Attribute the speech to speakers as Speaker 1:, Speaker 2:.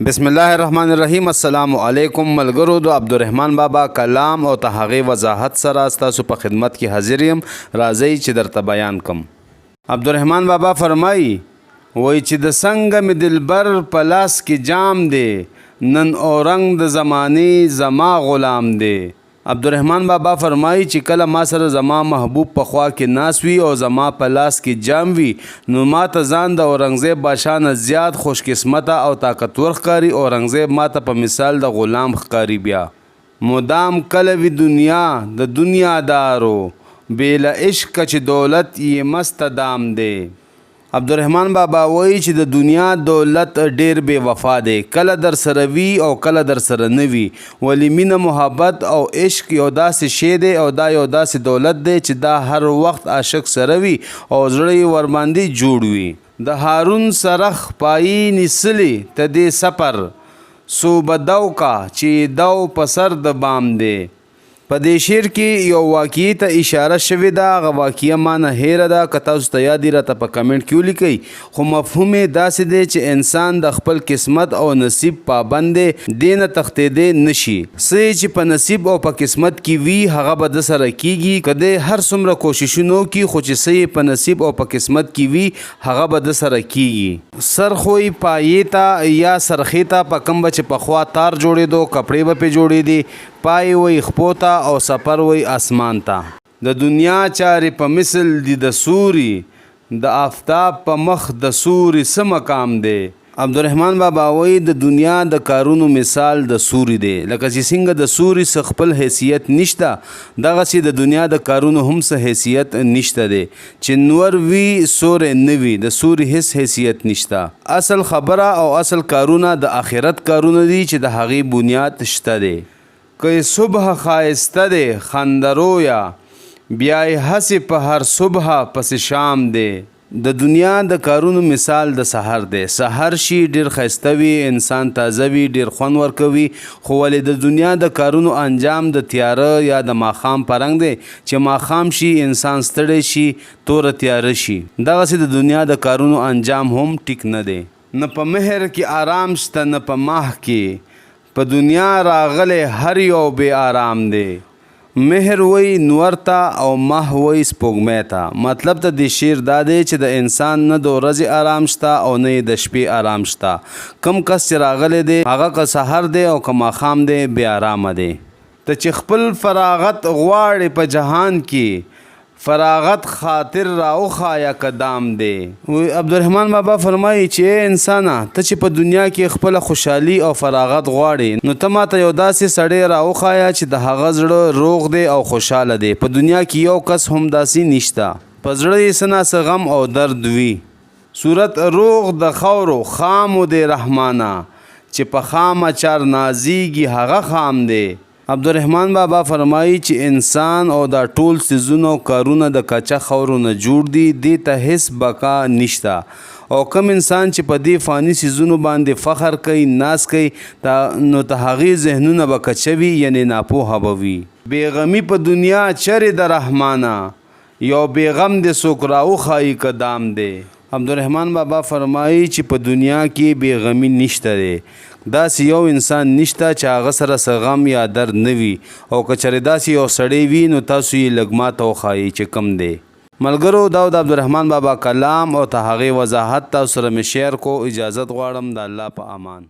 Speaker 1: بسم الله الرحمن الرحیم. السلام علیکم ملګرو. د عبدالرحمن بابا کلام او ته هغې وضاحت سره ستاسو په خدمت کې حاضر یم. راځئ چې درته بیان کم. عبدالرحمن بابا فرمایي وای چې د څنګه مې دلبر په لاس کې جام دی، نن اورنګ د زمانې زما غلام دی. عبدالرحمن بابا فرمایي چې کله ما سره زما محبوب په خوا کې ناس وي او زما په لاس کې جام وي، نو ما ته ځان د اورنګزیب بادشاه نه زیات خوش قسمته او طاقتور ښکاري. اورنګزیب ما ته په مثال د غلام ښکاري. بیا مدام کله وي دنیا د دنیا دارو، بې له عشق چې دولت یې مست دام دی. عبدالرحمن بابا وایي چې د دنیا دولت ډیر بې وفا دی، کله در سره وي او کله در سره نه وي. ولی مینه محبت او عشق یو داسې شی دی او دا یو داسې دولت دی چې دا هر وخت عاشق سره وي او زړه یې ورباندې جوړ وي. د هارون سرخ پایی نیسلی ته دې سفر صوبه دو کا چې دو په سر د بام دی. په دې شعر کې یو واقعي ته اشاره شوې ده، هغه واقعه ما نه هیره ده. که تاسو ته یاد وي راته په کمنټ کې ولیکئ. خو مفهوم یې داسې دی چې انسان د خپل قسمت او نصیب پابند دی، دې نه تښتېدی نشي. څه چې په نصیب او په قسمت کې وي هغه به د سره کیږي، که دی هر څومره کوششونه وکړي خو چې څه یې په نصیب او په قسمت کې وي هغه به د سره کیږي. سرخوی پایې ته یا سرخې ته په کوم به چې پخوا تار جوړېدو، کپړې به پرې جوړېدې، پای وی خپو ته او سفر وی اسمان ته. د دنیا چارې په مثل دی د سوري، د آفتاب په مخ د سوري څه مقام دی. عبدالرحمن بابا وی د دنیا د کارونو مثال د سوري دی. لکه چې څنګه د سوري څه خپل حیثیت نشته، دغسې د دنیا د کارونو هم څه حیثیت نشته دی. چې نور وي سوری نه وي، د سوري هیڅ حیثیت نشته. اصل خبره او اصل کارونه د آخرت کارونه دي چې د هغې بنیاد شته دی. که صبح خایسته دی خندرویا، بیای هسې په هر صبح پس شام دی. د دنیا د کارونو مثال د سحر دی. سحر شي ډیر خایسته وي، انسان تازه وي، ډیر خوند ورکوي، خو ولې د دنیا د کارونو انجام د تیاره یا د ماښام په رنګ دی چې ماښام شي انسان ستړی شي، توره تیاره شي. دغسې د دنیا د کارونو انجام هم ټیک نه دی. نه په مهر کې آرام شته نه په ماه کې، په دنیا راغلی هر یو بے آرام دی. مهر وی نور ته او ماه وی سپوږمۍ ته. مطلب ته د شعر دا دی چې د انسان نه د ورځې آرام شته او نه د شپې آرام شته. کم کس چې راغلی دی هغه که سحر دی او که ماښام دی بې آرامه دی. ته چې خپل فراغت غواړې په جهان کې، فراغت خاطر راوخایه قدام دی. عبدالرحمن بابا فرمایي چې انسانه ته چې په دنیا کې خپله خوشحالي او فراغت غواړې، نو ته ماته یو داسې سړی راوخایه چې د هغه زړه روغ دی او خوشحاله دی. په دنیا کې یو کس هم داسې نشته په زړه یې څه ناڅه غم او درد وي. صورت روغ د خاورو خامو دی رحمانه، چې په خام اچار نازیږي هغه خام دی. عبدالرحمن بابا فرمایي چې انسان او دا ټول څیزونه او کارونه د کچه خاورو نه جوړ دي، دې ته هیڅ بقا نشته. او کم انسان چې په دې فاني څیزونو باندې فخر کوي، ناز کوي، نو ته هغې ذهنونه به کچوي، یعنې ناپوهه به وي. بېغمي په دنیا چرې د رحمانه، یو بېغم د څوک راوښایي قدام دی. عبدالرحمن بابا فرمایي چې په دنیا کې بېغمي نشته دی. داسې یو انسان نشته چې هغه سره څه غم یا درد نه وي، او که چېرې داسې یو سړی وي نو تاسو یې لږ ماته وښایي چې کم دی. ملګرو دا د عبدالرحمن بابا کلام او ته هغې وضاحت تاسو سره مې شیر کو. اجازت غواړم د الله په امان.